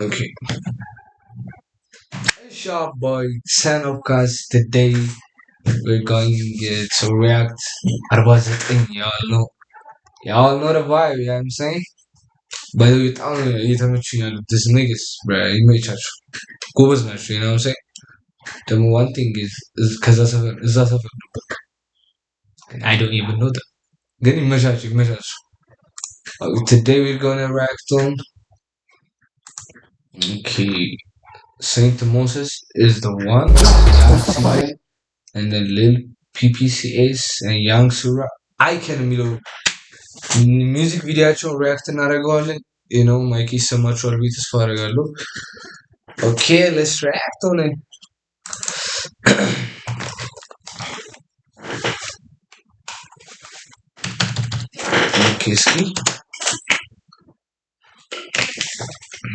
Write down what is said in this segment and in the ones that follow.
Okay. Sharp boy, son of cuz today we're going to react. Arbazet y'all know the vibe, you know what I'm saying? By the way, this niggas, bruh, you may touch. Goes not, you know what I'm saying? The one thing is cause that's a I don't even know that. Then imagine. Today we're gonna react on okay. Saint Moses is the one, Young CY, and then Lil PPCS and Young Sura. I can music videoቸው react እናደርገዋለን. You know, Mikey ይሰማችኋል ብዬ ተስፋ አደርጋለሁ. Okay, let's react on it. Okay, እስኪ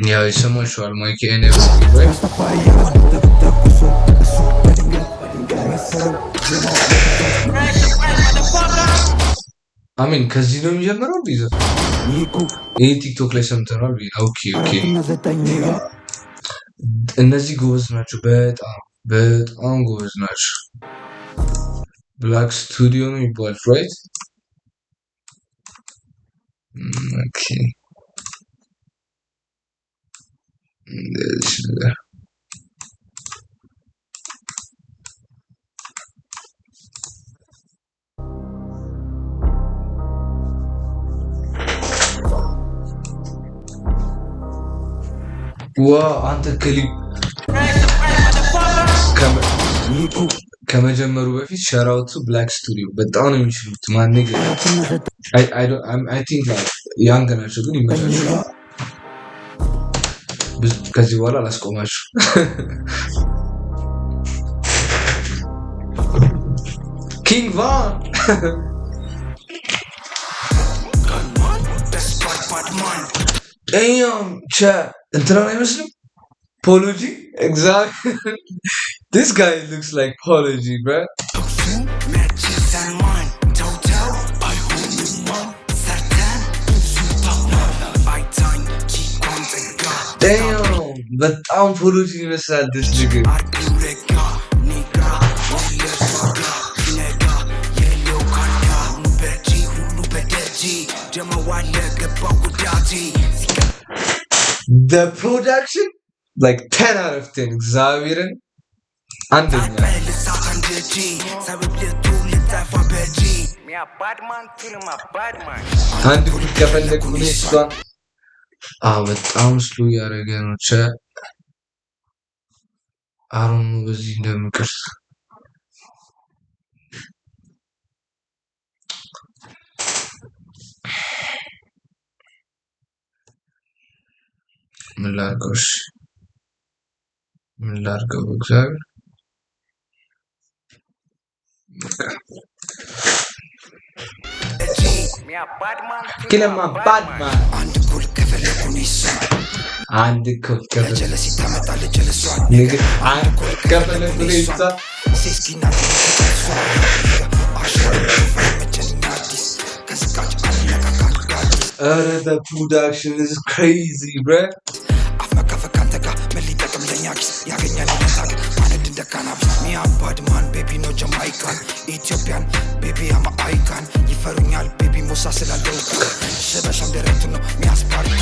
ያው ይሰማችኋል Mikey and everything, right? አሚን ከዚህ ነው የሚጀምረው ቢዘ ይህ ቲክቶክ ላይ ሰምተናል። ኦኬ እነዚህ ጎበዝ ናቸው፣ በጣም ጎበዝ ናቸው። ብላክ ስቱዲዮ ነው የሚባሉት ራይት? ኦኬ ዋው አንተ ክሊፕ ከመጀመሩ በፊት ሸራውቱ ብላክ ስቱዲዮ በጣም ነው የሚችሉት። ማንግ አይ ቲንክ ያንግ ናቸው ግን ይመቻቸው። ከዚህ በኋላ አላስቆማችሁ። ኪንግ ቫን እንትና አይመስልም? ፖሎጂ exactly. This guy looks like Pology, bro. Damn, በጣም ፖሎጂ ይመስላል this nigga. The production like 10 out of 10 እግዚአብሔርን አንደኛ አንድ ጉድ ከፈለግ ምን እሷን በጣም ስሎ ያደረገ ነው። አሁን በዚህ እንደምቀርስ ምን ላድርገው እግዚአብሔር Kill my bad man. And the cook nigga, I'm gonna believe that. The production is crazy, bruh. Me a bad man, baby, no Jamaican. Ethiopian, baby, I'm an icon. Yifarunyal, baby, Musa Selaloka. Shebasham direct no, me a Spartan.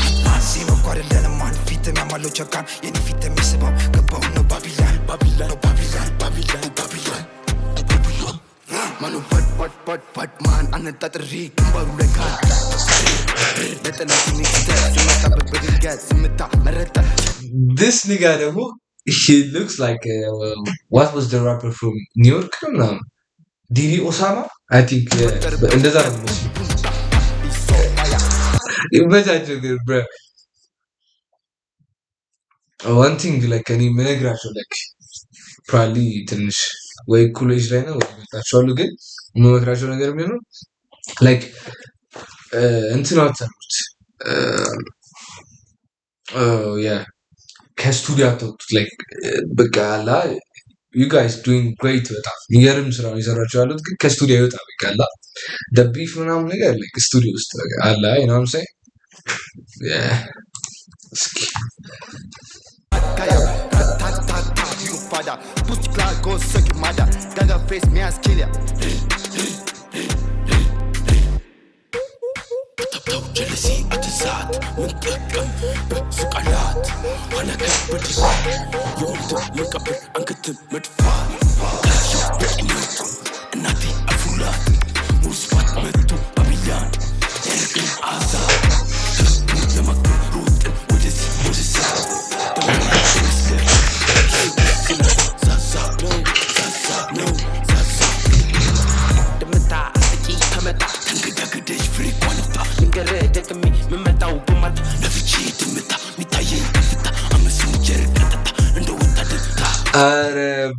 Sino Guadalajara man, fit me a Maluchakan. Yeni fit me sebab, kabau no Babylon. Manu but man, anata teri baru lekan. This nigga, he looks like what was the rapper from New York? No, Didi Osama? I think but እንደዛ ነው መስሎ ይመቻቸው ግን bro. One thing like እኔ የምነግራቸው like probably ትንሽ ወይ ኮሌጅ ላይ ነው ወይ ታቻሉ ግን የምመክራቸው ነገር ቢሆን like እንትን አታሉት yeah ከስቱዲዮ አትወጡት like በቃ አላ you guys doing great በጣም የሚገርም ስራ ነው የሰራችሁ ያሉት ግን ከስቱዲዮ ይወጣ በቃ አላ the beef ምናምን ነገር like ስቱዲዮ ውስጥ አላ you know what I'm saying yeah mada. Pussy cloud go suck your mother. Gaga face me as kill ya. jealousy አትሳት ምንጠቀም በስቃላት አናገር በዲስ የወልድ መቀበል አንገትም መድፋት በቅኝት እናቴ አፉላት ሙስባት መቱ ባቢላን ያርቅን አዛ ህዝቡ ለማክበር ሮጥን ወደዚህ ወደዛ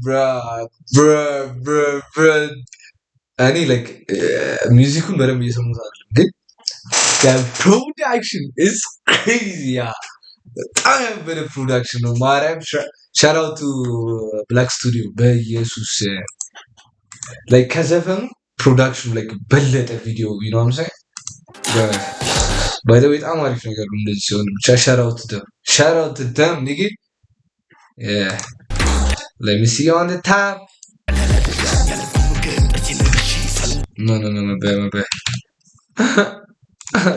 bruh. እኔ like ሙዚኩን በደንብ እየሰሙት አይደለም ግን the production is crazy በጣም ያበደ ፕሮዳክሽን ነው ማርያም shout out to Black Studio በኢየሱስ like ከዘፈኑ ፕሮዳክሽኑ like በለጠ ቪዲዮ you know what I'm saying by the way በጣም አሪፍ ነገር ነው እንደዚህ ሲሆን ብቻ shout out to them nigga yeah let me see you on the top no my bad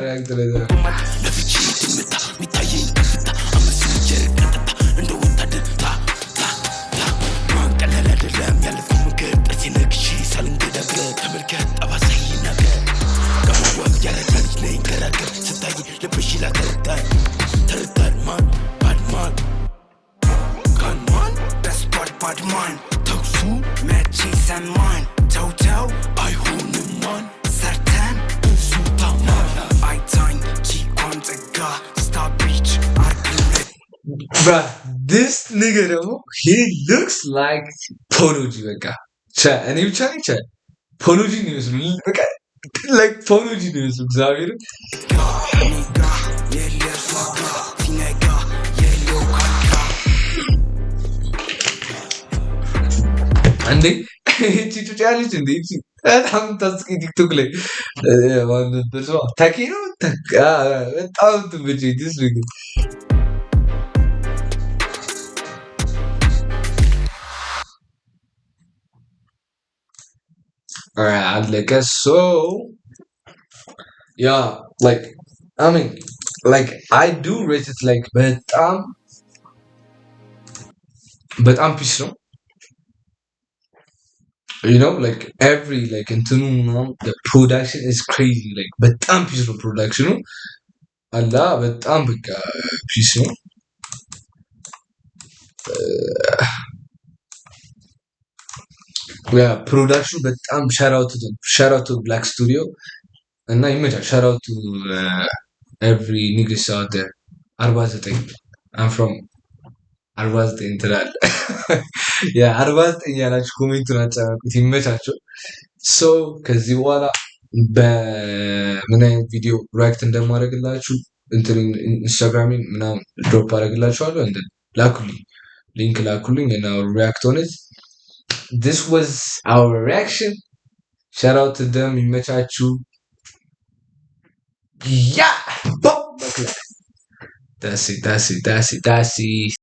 react to that Badman, Toksu, Matches and mine, Toto, I own the man, Sertan, Sultaman, I time, G1 Star Beach, I bruh, this nigga though, he looks like Pology beka. Cha, and you cha. Pology news, beka. Like Pology news, Xavier. እንዴ እቺ ቱጫለች እንዴ እቺ በጣም ታስቂ ቲክቶክ ላይ ማለት ነው ታኪሮ በጣም ትብጂ ዲስ ሪግ like so yeah like I mean like I do rate it like በጣም ፒስ ነው you know like every like እንትኑ the production is crazy like በጣም ፒስ ነው ፕሮዳክሽኑ አላ በጣም በቃ ፒስ ነው ያ ፕሮዳክሽኑ በጣም shout out to Black Studio እና ይመቻል shout out to every niggas out there 49 I'm from 49 ትላል ያ 49 ያላችሁ ኮሜንቱን አጫውቁት ይመቻችሁ ሶ ከዚህ በኋላ በምን አይነት ቪዲዮ ሪአክት እንደማደርግላችሁ ኢንስታግራም ምናምን ድሮፕ አደርግላችኋለሁ እንደ ላኩልኝ ሊንክ ላኩልኝ እና react on it this was our reaction shout out to them ይመቻችሁ yeah that's it